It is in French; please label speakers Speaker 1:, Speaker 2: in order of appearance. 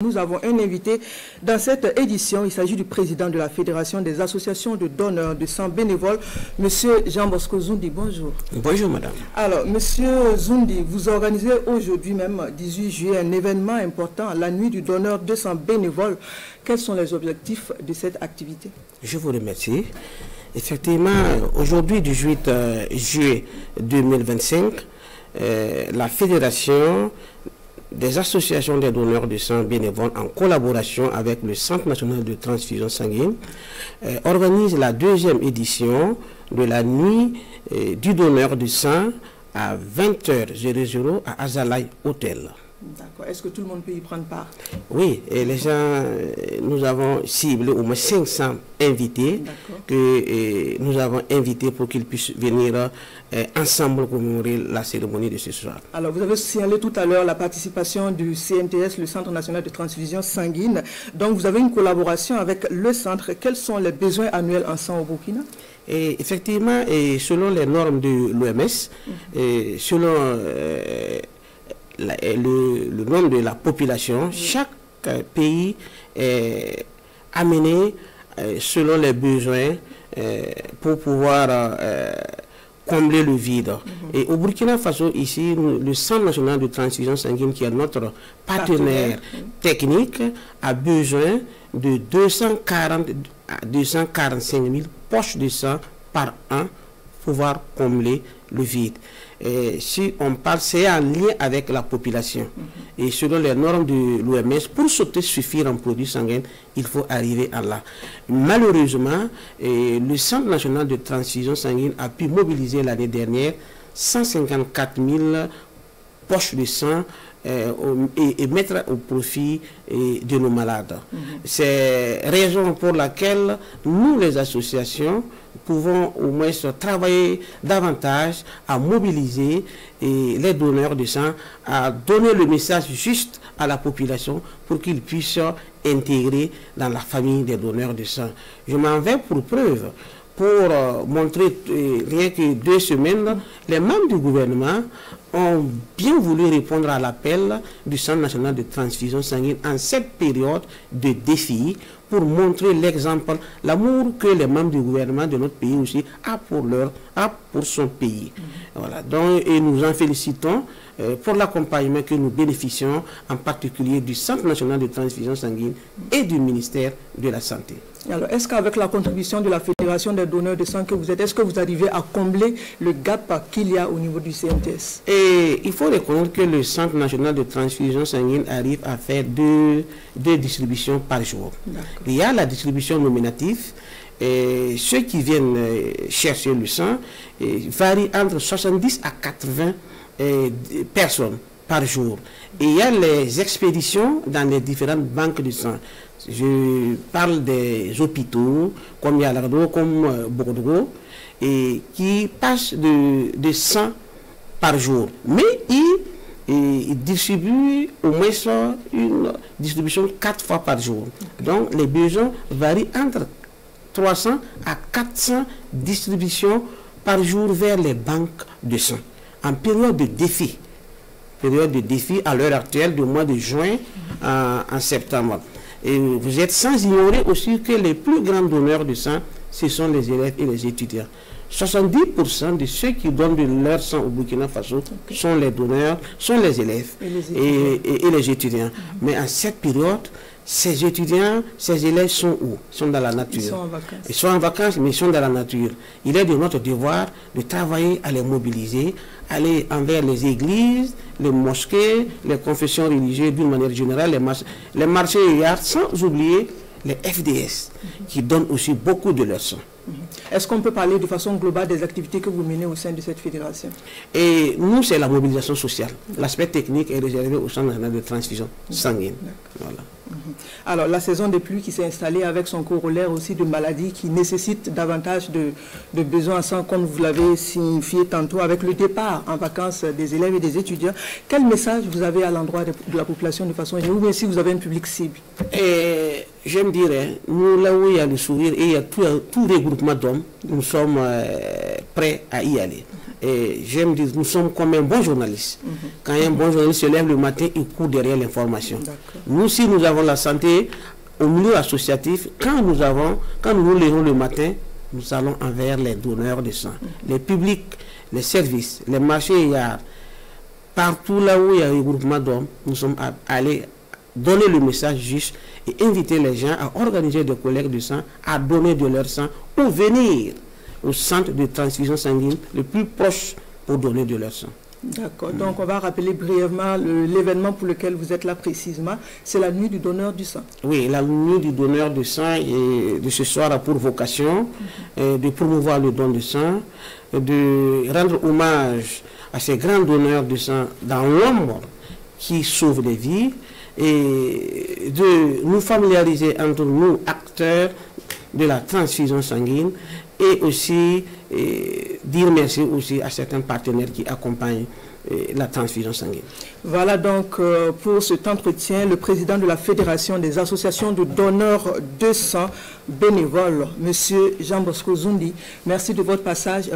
Speaker 1: Nous avons un invité dans cette édition. Il s'agit du président de la Fédération des associations de donneurs de sang bénévoles, M. Jean-Bosco Zoundi. Bonjour.
Speaker 2: Bonjour, madame.
Speaker 1: Alors, M. Zoundi, vous organisez aujourd'hui même, 18 juillet, un événement important, la nuit du donneur de sang bénévole. Quels sont les objectifs de cette activité?
Speaker 2: Je vous remercie. Effectivement, aujourd'hui, 18 juillet 2025, la Fédération des associations des donneurs de sang bénévoles, en collaboration avec le Centre national de transfusion sanguine, organise la deuxième édition de la nuit du donneur de sang à 20h00 à Azalai Hotel.
Speaker 1: D'accord. Est-ce que tout le monde peut y prendre part?
Speaker 2: Oui, et les gens, nous avons ciblé au moins 500 invités que nous avons invités pour qu'ils puissent venir ensemble commémorer la cérémonie de ce soir.
Speaker 1: Alors, vous avez signalé tout à l'heure la participation du CNTS, le Centre national de transfusion sanguine. Donc, vous avez une collaboration avec le centre. Quels sont les besoins annuels en sang au Burkina?
Speaker 2: Et effectivement, et selon les normes de l'OMS, selon le nombre de la population, chaque pays est amené selon les besoins pour pouvoir combler le vide. Et au Burkina Faso, ici, le Centre national de transfusion sanguine, qui est notre partenaire technique, a besoin de 240 à 245 000 poches de sang par an pour pouvoir combler le vide. Et si on parle, c'est en lien avec la population. Et selon les normes de l'OMS, pour suffire en produits sanguins, il faut arriver à là. Malheureusement, le Centre national de transfusion sanguine a pu mobiliser l'année dernière 154 000 poches de sang et mettre au profit de nos malades. C'est la raison pour laquelle nous, les associations, pouvons au moins travailler davantage à mobiliser les donneurs de sang, à donner le message juste à la population pour qu'ils puissent intégrer dans la famille des donneurs de sang. Je m'en vais pour preuve, pour montrer rien que 2 semaines, les membres du gouvernement ont bien voulu répondre à l'appel du Centre national de transfusion sanguine en cette période de défi pour montrer l'exemple, l'amour que les membres du gouvernement de notre pays aussi a pour son pays. Voilà. Donc, et nous en félicitons pour l'accompagnement que nous bénéficions, en particulier du Centre national de transfusion sanguine et du ministère de la Santé.
Speaker 1: Alors, est-ce qu'avec la contribution de la Fédération des donneurs de sang que vous êtes, est-ce que vous arrivez à combler le gap qu'il y a au niveau du CNTS?
Speaker 2: Et il faut reconnaître que le Centre national de transfusion sanguine arrive à faire deux distributions par jour. Il y a la distribution nominative, et ceux qui viennent chercher le sang varient entre 70 à 80 personnes par jour. Et il y a les expéditions dans les différentes banques de sang. Je parle des hôpitaux, comme Yalardo, comme Bordeaux, et qui passent de 100 par jour. Mais ils distribuent au moins une distribution 4 fois par jour. Donc les besoins varient entre 300 à 400 distributions par jour vers les banques de sang. En période de défi à l'heure actuelle, du mois de juin en septembre. Et vous êtes sans ignorer aussi que les plus grands donneurs de sang, ce sont les élèves et les étudiants. 70% de ceux qui donnent de leur sang au Burkina Faso sont les donneurs, sont les élèves et les étudiants. Mais en cette période, ces étudiants, ces élèves sont où? Ils sont dans la nature.
Speaker 1: Ils sont en vacances.
Speaker 2: Ils sont en vacances, mais ils sont dans la nature. Il est de notre devoir de travailler à les mobiliser, aller envers les églises, les mosquées, les confessions religieuses d'une manière générale, les marchés et yards, sans oublier les FDS, qui donnent aussi beaucoup de leur sang.
Speaker 1: Est-ce qu'on peut parler de façon globale des activités que vous menez au sein de cette fédération?
Speaker 2: Et nous, c'est la mobilisation sociale. L'aspect technique est réservé au Centre national de transfusion sanguine. Voilà.
Speaker 1: Alors, la saison des pluies qui s'est installée avec son corollaire aussi de maladies qui nécessitent davantage de besoins en sang, comme vous l'avez signifié tantôt, avec le départ en vacances des élèves et des étudiants. Quel message vous avez à l'endroit de la population de façon générale, ou bien si vous avez un public cible?
Speaker 2: J'aime dire, nous, là où il y a le sourire et il y a tout regroupement d'hommes, nous sommes prêts à y aller. Et j'aime dire, nous sommes comme un bon journaliste. Quand un bon journaliste se lève le matin, il court derrière l'information. Nous, si nous avons la santé au milieu associatif, quand nous nous levons le matin, nous allons envers les donneurs de sang, les publics, les services, les marchés et partout là où il y a un regroupement d'hommes, nous sommes allés donner le message juste et inviter les gens à organiser des collectes de sang, à donner de leur sang ou venir au centre de transfusion sanguine le plus proche pour donner de leur sang.
Speaker 1: D'accord, donc on va rappeler brièvement l'événement pour lequel vous êtes là précisément, c'est la nuit du donneur du sang.
Speaker 2: Oui, la nuit du donneur de sang de ce soir a pour vocation de promouvoir le don de sang, de rendre hommage à ces grands donneurs de sang dans l'ombre qui sauvent des vies et de nous familiariser entre nous, acteurs de la transfusion sanguine, et aussi dire merci aussi à certains partenaires qui accompagnent la transfusion sanguine.
Speaker 1: Voilà donc pour cet entretien, le président de la Fédération des associations de donneurs de sang bénévoles, M. Jean Bosco Zoundi. Merci de votre passage.